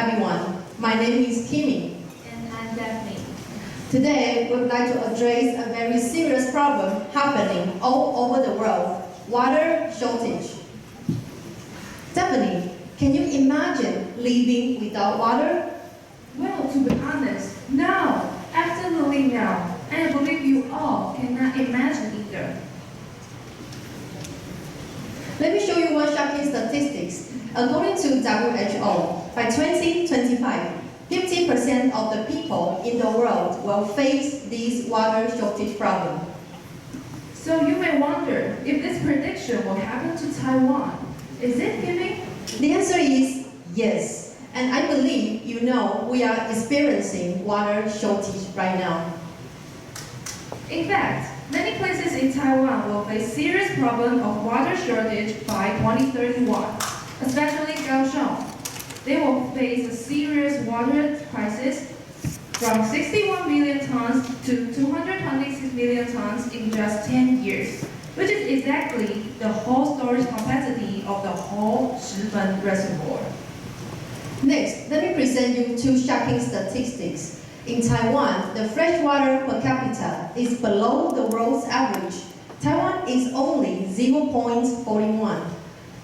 everyone. My name is Kimmy. And I'm Daphne. Today, we would like to address a very serious problem happening all over the world, water shortage. Daphne, can you imagine living without water? Well, to be honest, no. Absolutely no. And I believe you all cannot imagine either. Let me show you one shocking statistics. According to WHO, by 2025, 50% of the people in the world will face this water shortage problem. So you may wonder if this prediction will happen to Taiwan. Is it, Kimmy? The answer is yes. And I believe you know we are experiencing water shortage right now. In fact, many places in Taiwan will face serious problem of water shortage by 2031, especially Kaohsiung. They will face a serious water crisis from 61 million tons to 226 million tons in just 10 years, which is exactly the whole storage capacity of the whole Shifen reservoir. Next, let me present you two shocking statistics. In Taiwan, the freshwater per capita is below the world's average. Taiwan is only 0.41.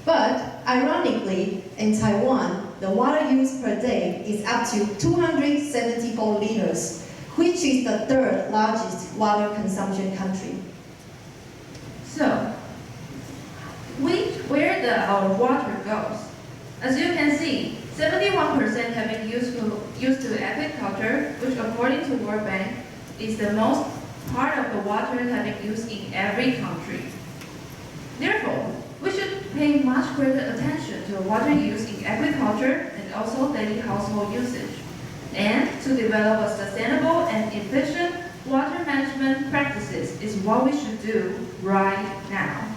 But ironically, in Taiwan, the water use per day is up to 274 liters, which is the third largest water consumption country. So, where our water goes? As you can see, 71% have been used to agriculture, which according to World Bank is the most part of the water having used in every country. Therefore, we should pay much greater attention to water use in agriculture and also daily household usage, and to develop a sustainable and efficient water management practices is what we should do right now.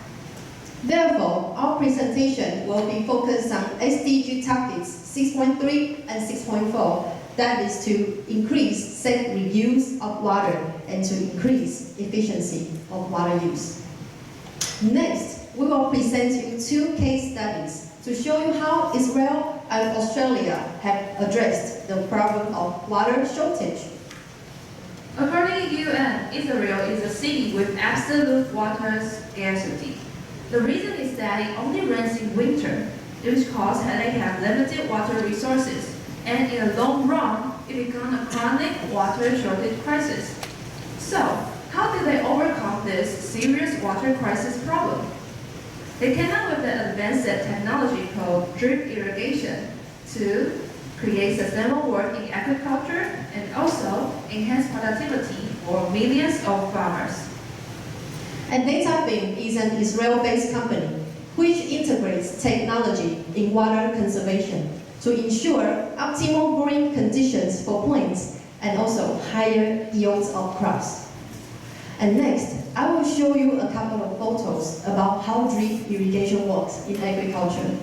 Therefore, our presentation will be focused on SDG topics 6.3 and 6.4, that is to increase safe reuse of water and to increase efficiency of water use. Next, we will present you two case studies to show you how Israel and Australia have addressed the problem of water shortage. According to UN, Israel is a city with absolute water scarcity. The reason is that it only rains in winter, which causes that they have limited water resources, and in the long run, it becomes a chronic water shortage crisis. So, how do they overcome this serious water crisis problem? They came up with the advanced technology called drip irrigation to create sustainable work in agriculture and also enhance productivity for millions of farmers. And DataBeam is an Israel-based company which integrates technology in water conservation to ensure optimal growing conditions for plants and also higher yields of crops. And next, I will show you a couple of photos about how drip irrigation works in agriculture.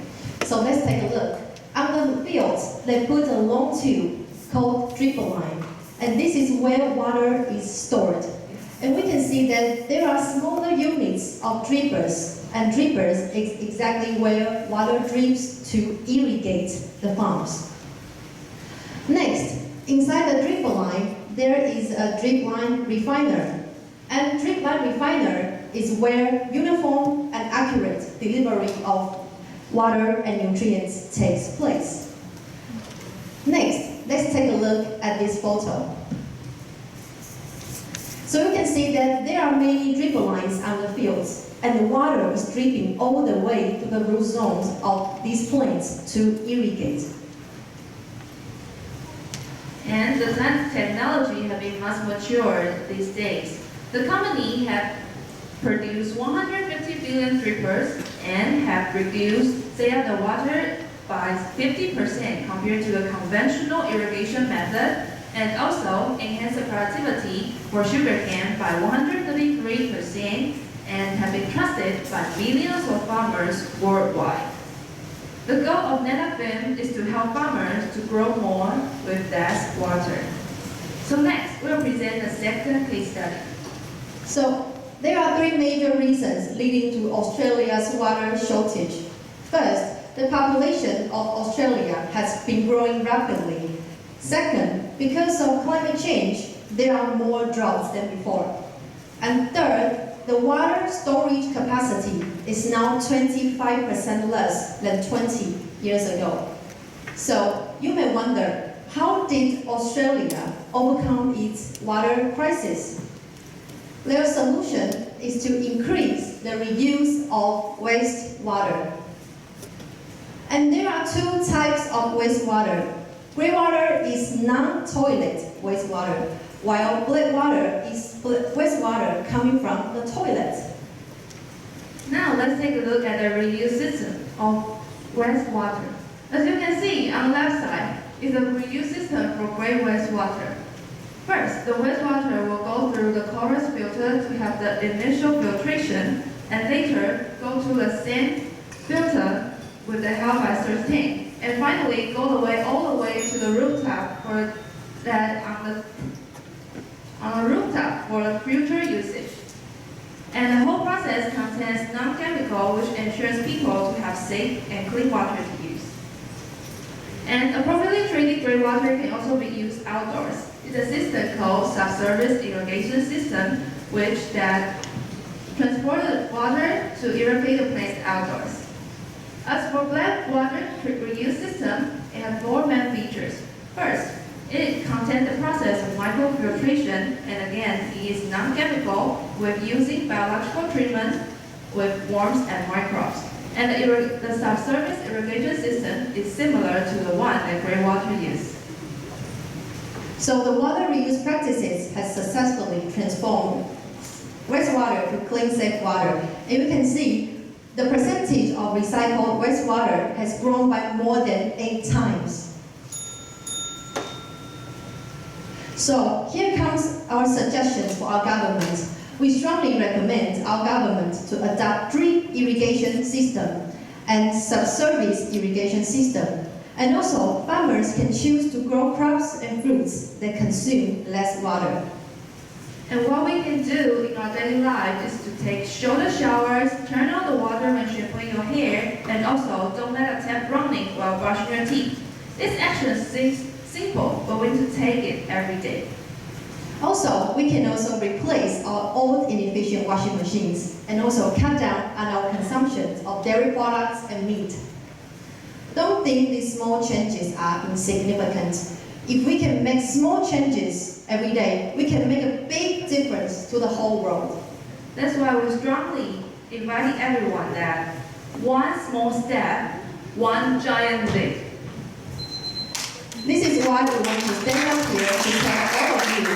So let's take a look. On the fields, they put a long tube called drip line, and this is where water is stored. And we can see that there are smaller units of drippers, and drippers is exactly where water drips to irrigate the farms. Next, inside the drip line, there is a drip line refiner. And drip line refiner is where uniform and accurate delivery of water and nutrients takes place. Next, let's take a look at this photo. So you can see that there are many drip lines on the fields, and the water is dripping all the way to the root zones of these plants to irrigate. And the plant technology has been much matured these days. The company have produced 150 billion drippers and have reduced the water by 50% compared to the conventional irrigation method, and also enhance the productivity for sugarcane by 133% and have been trusted by millions of farmers worldwide. The goal of NetAfim is to help farmers to grow more with less water. So next, we'll present the second case study. So there are three major reasons leading to Australia's water shortage. First, the population of Australia has been growing rapidly. Second, because of climate change, there are more droughts than before. And third, the water storage capacity is now 25% less than 20 years ago. So you may wonder, how did Australia overcome its water crisis? Their solution is to increase the reuse of wastewater. And there are two types of wastewater. Grey water is non-toilet wastewater, while black water is wastewater coming from the toilet. Now let's take a look at the reuse system of wastewater. As you can see on the left side is a reuse system for grey wastewater. First, the wastewater will go through the chorus filter to have the initial filtration, and later go to the sand filter with the help by surge tank, and finally go all the way to the rooftop for that on the rooftop for future usage. And the whole process contains non-chemical, which ensures people to have safe and clean water to use. And appropriately treated grey water can also be used outdoors. It's a system called subsurface irrigation system, which that transports the water to irrigate the plants outdoors. As for black water reuse system, it has four main features. First, it contains the process of microfiltration, and again, it is non-chemical with using biological treatment with worms and microbes. And the subsurface irrigation system is similar to the one that grey water uses. So the water reuse practices has successfully transformed wastewater to clean, safe water. And you can see the percentage of recycled wastewater has grown by more than 8 times. So here comes our suggestions for our government. We strongly recommend our government to adopt drip irrigation system and subsurface irrigation system. And also, farmers can choose to grow crops and fruits that consume less water. And what we can do in our daily life is to take shorter showers, turn on the water when shampooing your hair, and also don't let a tap running while brushing your teeth. This action seems simple, but we need to take it every day. Also, we can also replace our old inefficient washing machines and also cut down on our consumption of dairy products and meat. Don't think these small changes are insignificant. If we can make small changes every day, we can make a big difference to the whole world. That's why we're strongly inviting everyone that one small step, one giant leap. This is why we want to stand up here to tell all of you,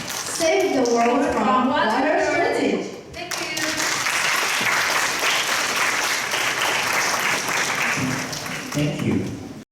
save the world from water